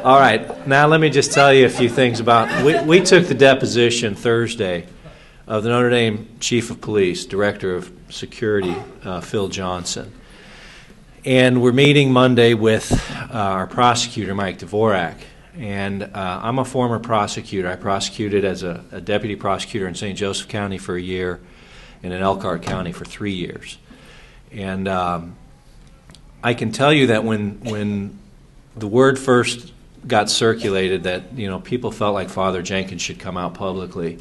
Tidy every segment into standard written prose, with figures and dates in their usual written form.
All right, now let me just tell you a few things about, we took the deposition Thursday of the Notre Dame Chief of Police, Director of Security, Phil Johnson. And we're meeting Monday with our prosecutor, Mike Dvorak. And I'm a former prosecutor. I prosecuted as a deputy prosecutor in St. Joseph County for a year and in Elkhart County for 3 years. And I can tell you that when the word first got circulated that, you know, people felt like Father Jenkins should come out publicly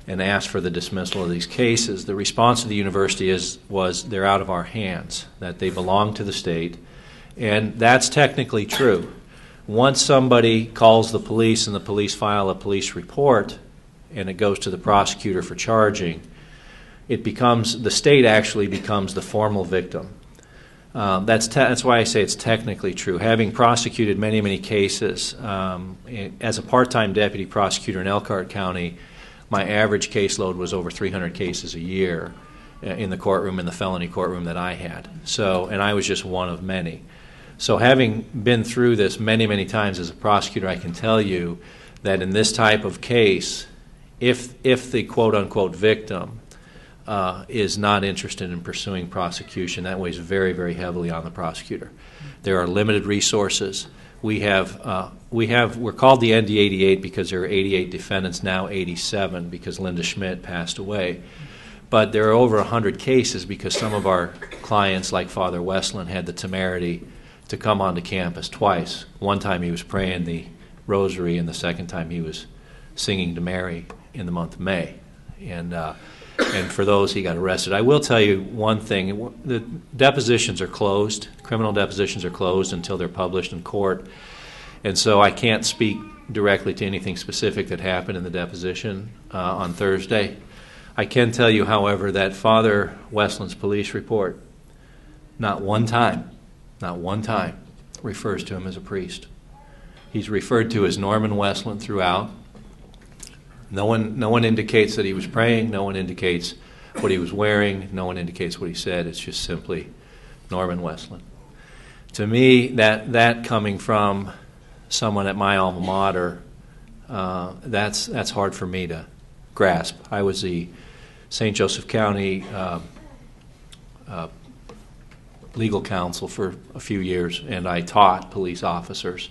and ask for the dismissal of these cases, the response of the university was they're out of our hands, that they belong to the state. And that's technically true. Once somebody calls the police and the police file a police report and it goes to the prosecutor for charging, the state actually becomes the formal victim. That's why I say it's technically true. Having prosecuted many, many cases, as a part-time deputy prosecutor in Elkhart County, my average caseload was over 300 cases a year in the courtroom, in the felony courtroom that I had. And I was just one of many. So having been through this many, many times as a prosecutor, I can tell you that in this type of case, if the quote-unquote victim is not interested in pursuing prosecution, that weighs very, very heavily on the prosecutor. There are limited resources. We're called the ND88 because there are 88 defendants, now 87 because Linda Schmidt passed away. But there are over 100 cases because some of our clients, like Father Westland, had the temerity to come onto campus twice. One time he was praying the rosary, and the second time he was singing to Mary in the month of May. And for those, he got arrested. I will tell you one thing. The depositions are closed. Criminal depositions are closed until they're published in court. And so I can't speak directly to anything specific that happened in the deposition on Thursday. I can tell you, however, that Father Westland's police report, not one time, refers to him as a priest. He's referred to as Norman Westland throughout. No one indicates that he was praying. No one indicates what he was wearing. No one indicates what he said. It's just simply Norman Westland. To me, that coming from someone at my alma mater, that's hard for me to grasp. I was the St. Joseph County legal counsel for a few years, and I taught police officers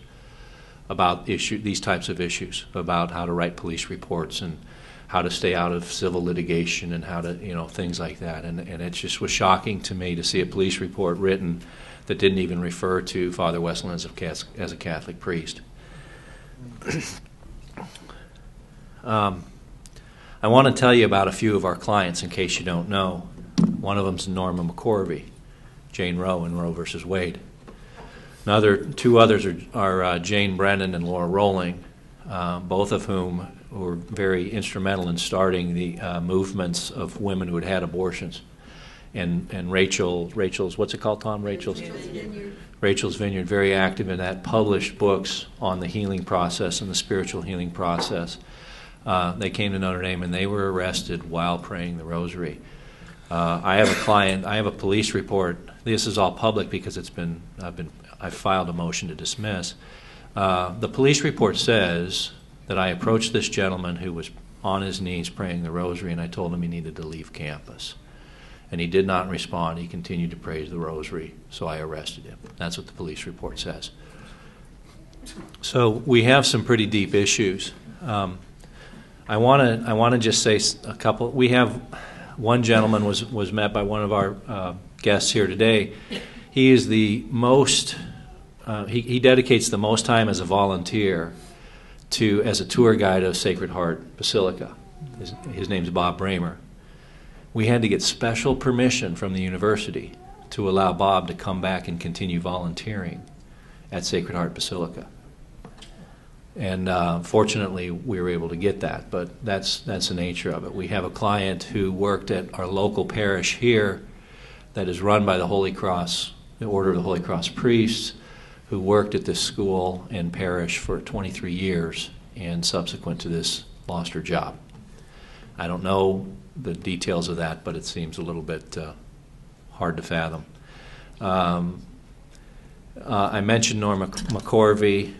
about these types of issues, about how to write police reports and how to stay out of civil litigation and how to, things like that. And it just was shocking to me to see a police report written that didn't even refer to Father Westland as a Catholic priest. I want to tell you about a few of our clients in case you don't know. One of them's Norma McCorvey, Jane Roe in Roe versus Wade. Two others are Jane Brennan and Laura Rowling, both of whom were very instrumental in starting the movements of women who had had abortions. And Rachel's, what's it called, Tom? Rachel's Vineyard, very active in that, published books on the healing process and the spiritual healing process. They came to Notre Dame and they were arrested while praying the rosary. I have a police report. This is all public because I've filed a motion to dismiss. The police report says that I approached this gentleman who was on his knees praying the rosary, and I told him he needed to leave campus. And he did not respond. He continued to pray the rosary, so I arrested him. That's what the police report says. So we have some pretty deep issues. I want to just say a couple. We have one gentleman was met by one of our guests here today. He is the most. He dedicates the most time as a volunteer as a tour guide of Sacred Heart Basilica. His name's Bob Bramer. We had to get special permission from the university to allow Bob to come back and continue volunteering at Sacred Heart Basilica. And fortunately, we were able to get that, but that's the nature of it. We have a client who worked at our local parish here that is run by the Holy Cross, the Order of the Holy Cross Priests, who worked at this school and parish for 23 years, and subsequent to this lost her job. I don't know the details of that, but it seems a little bit hard to fathom. I mentioned Norma McCorvey.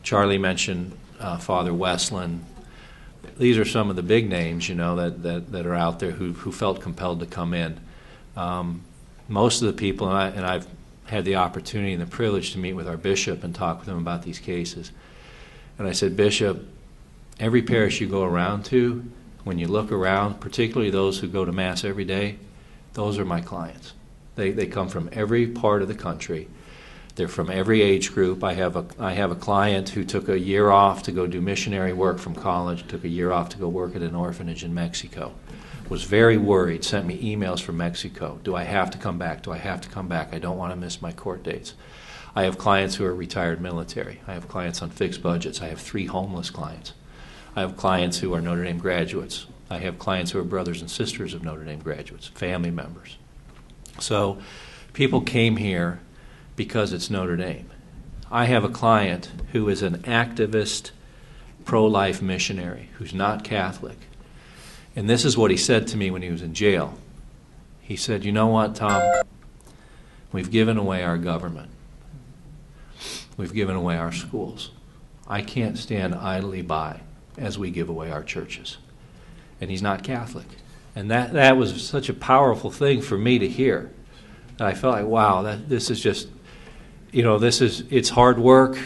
Charlie mentioned Father Westland. These are some of the big names, that are out there who felt compelled to come in. Most of the people, and I've had the opportunity and the privilege to meet with our bishop and talk with him about these cases. And I said, Bishop, every parish you go around to, when you look around, particularly those who go to Mass every day, those are my clients. They come from every part of the country. They're from every age group. I have a client who took a year off to go do missionary work from college, took a year off to go work at an orphanage in Mexico. Was very worried, sent me emails from Mexico. Do I have to come back? Do I have to come back? I don't want to miss my court dates. I have clients who are retired military. I have clients on fixed budgets. I have 3 homeless clients. I have clients who are Notre Dame graduates. I have clients who are brothers and sisters of Notre Dame graduates, family members. So people came here because it's Notre Dame. I have a client who is an activist, pro-life missionary who's not Catholic. And this is what he said to me when he was in jail. He said, you know what, Tom? We've given away our government. We've given away our schools. I can't stand idly by as we give away our churches. And he's not Catholic. And that was such a powerful thing for me to hear. And I felt like, wow, this is just, it's hard work.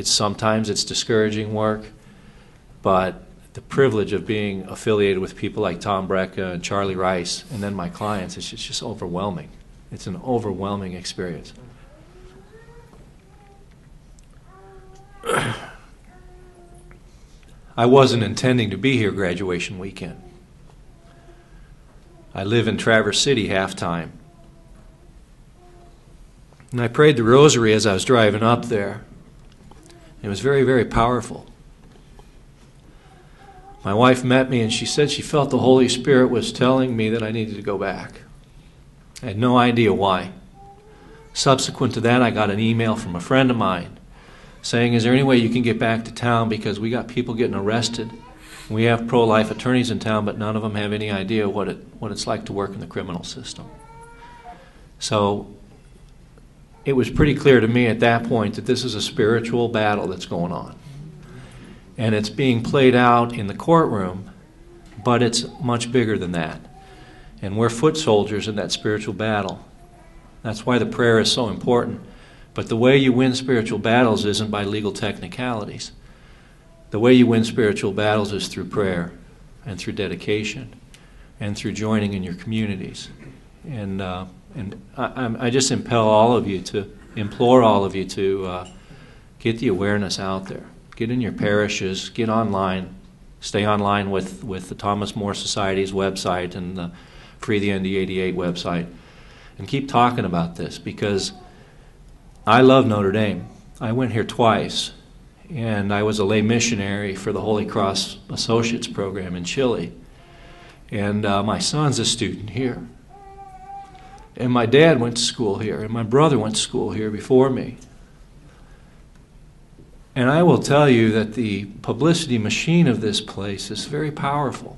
Sometimes it's discouraging work. But the privilege of being affiliated with people like Tom Brecka and Charlie Rice, and then my clients, it's just overwhelming. It's an overwhelming experience. I wasn't intending to be here graduation weekend. I live in Traverse City half-time. And I prayed the rosary as I was driving up there. It was very, very powerful. My wife met me and she said she felt the Holy Spirit was telling me that I needed to go back. I had no idea why. Subsequent to that, I got an email from a friend of mine saying, is there any way you can get back to town because we got people getting arrested. We have pro-life attorneys in town, but none of them have any idea what it's like to work in the criminal system. So it was pretty clear to me at that point that this is a spiritual battle that's going on. And it's being played out in the courtroom, but it's much bigger than that. And we're foot soldiers in that spiritual battle. That's why the prayer is so important. But the way you win spiritual battles isn't by legal technicalities. The way you win spiritual battles is through prayer and through dedication and through joining in your communities. And I just implore all of you to get the awareness out there. Get in your parishes, get online, stay online with the Thomas More Society's website and the Free the ND88 website, and keep talking about this because I love Notre Dame. I went here twice, and I was a lay missionary for the Holy Cross Associates program in Chile. And my son's a student here. And my dad went to school here, and my brother went to school here before me. And I will tell you that the publicity machine of this place is very powerful.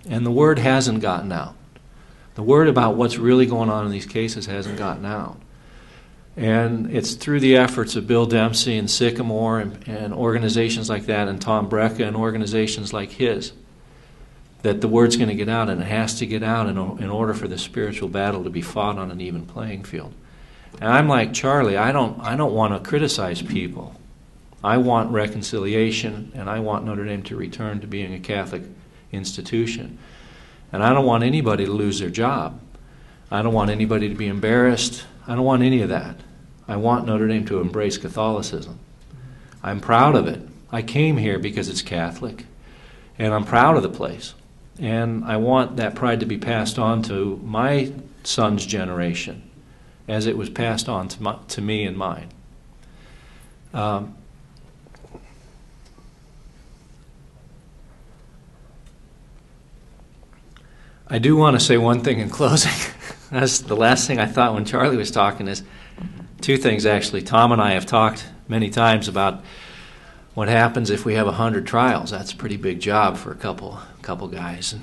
And the word hasn't gotten out. The word about what's really going on in these cases hasn't gotten out. And it's through the efforts of Bill Dempsey and Sycamore and organizations like that and Tom Brecka and organizations like his that the word's going to get out, and it has to get out in order for the spiritual battle to be fought on an even playing field. And I'm like Charlie, I don't want to criticize people. I want reconciliation, and I want Notre Dame to return to being a Catholic institution. And I don't want anybody to lose their job. I don't want anybody to be embarrassed. I don't want any of that. I want Notre Dame to embrace Catholicism. I'm proud of it. I came here because it's Catholic, and I'm proud of the place. And I want that pride to be passed on to my son's generation as it was passed on to me and mine. I do want to say one thing in closing. That's the last thing I thought when Charlie was talking is two things, actually. Tom and I have talked many times about what happens if we have 100 trials. That's a pretty big job for a couple guys.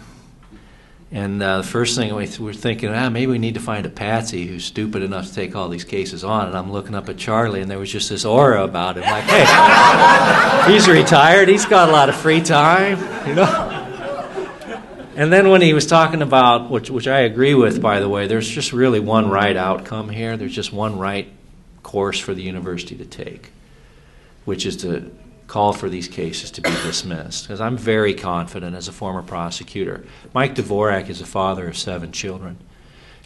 And the first thing we're thinking, maybe we need to find a patsy who's stupid enough to take all these cases on. And I'm looking up at Charlie, and there was just this aura about him, like, hey, He's retired. He's got a lot of free time, you know. And then when he was talking about, which I agree with, by the way, there's just really one right outcome here. There's just one right course for the university to take, which is to call for these cases to be dismissed. Because I'm very confident as a former prosecutor. Mike Dvorak is a father of 7 children.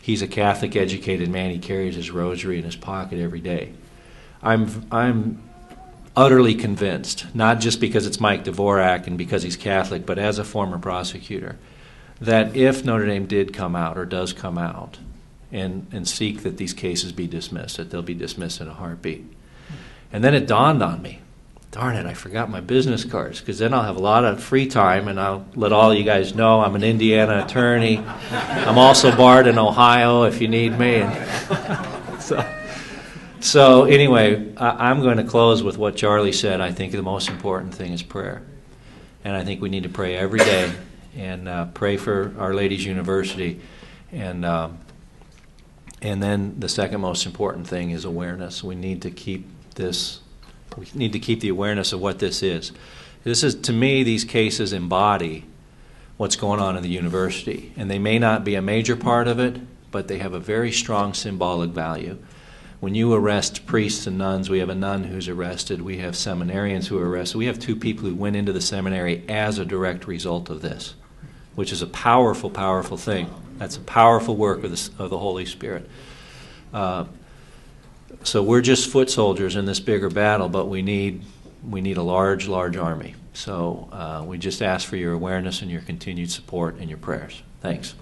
He's a Catholic educated man. He carries his rosary in his pocket every day. I'm utterly convinced, not just because it's Mike Dvorak and because he's Catholic, but as a former prosecutor, that if Notre Dame did come out or does come out and seek that these cases be dismissed, that they'll be dismissed in a heartbeat. And then it dawned on me, darn it, I forgot my business cards, because then I'll have a lot of free time and I'll let all you guys know I'm an Indiana attorney. I'm also barred in Ohio if you need me. And so anyway, I'm going to close with what Charlie said. I think the most important thing is prayer. And I think we need to pray every day and pray for Our Lady's University. And then the second most important thing is awareness. We need to keep the awareness of what this is. This is, to me, these cases embody what's going on in the university. And they may not be a major part of it, but they have a very strong symbolic value. When you arrest priests and nuns, we have a nun who's arrested, we have seminarians who are arrested, we have 2 people who went into the seminary as a direct result of this, which is a powerful, powerful thing. That's a powerful work of the Holy Spirit. So we're just foot soldiers in this bigger battle, but we need a large, large army. So we just ask for your awareness and your continued support and your prayers. Thanks.